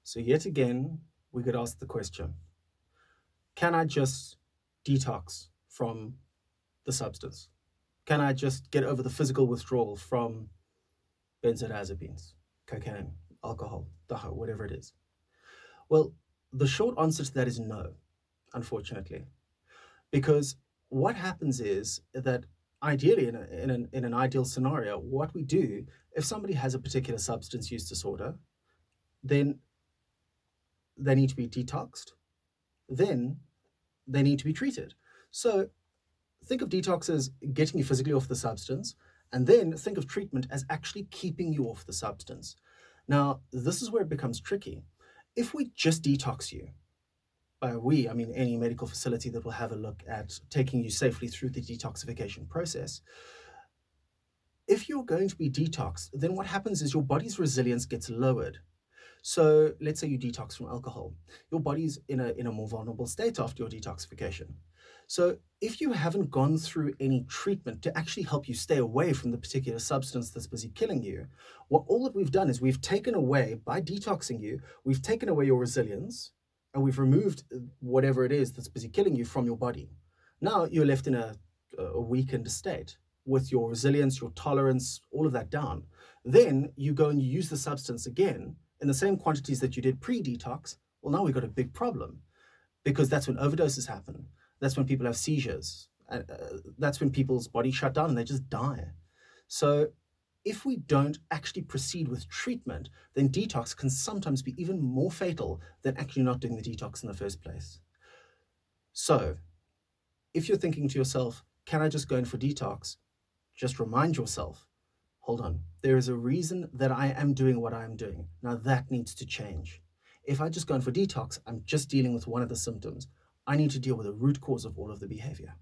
So, yet again, we could ask the question, can I just detox from the substance? Can I just get over the physical withdrawal from benzodiazepines, cocaine, alcohol, dacha, whatever it is? Well, the short answer to that is no, unfortunately, because what happens is that ideally, in an ideal scenario, what we do, if somebody has a particular substance use disorder, then they need to be detoxed, then they need to be treated. So think of detox as getting you physically off the substance, and then think of treatment as actually keeping you off the substance. Now, this is where it becomes tricky. If we just detox you, by we, I mean any medical facility that will have a look at taking you safely through the detoxification process, if you're going to be detoxed, then what happens is your body's resilience gets lowered. So let's say you detox from alcohol. Your body's in a more vulnerable state after your detoxification. So if you haven't gone through any treatment to actually help you stay away from the particular substance that's busy killing you, what all that we've done is we've taken away, by detoxing you, we've taken away your resilience and we've removed whatever it is that's busy killing you from your body. Now you're left in a weakened state with your resilience, your tolerance, all of that down. Then you go and you use the substance again in the same quantities that you did pre-detox. Well, now we've got a big problem because that's when overdoses happen. That's when people have seizures. That's when people's bodies shut down and they just die. So if we don't actually proceed with treatment, then detox can sometimes be even more fatal than actually not doing the detox in the first place. So if you're thinking to yourself, can I just go in for detox? Just remind yourself, hold on, there is a reason that I am doing what I am doing. Now that needs to change. If I just go in for detox, I'm just dealing with one of the symptoms. I need to deal with the root cause of all of the behavior.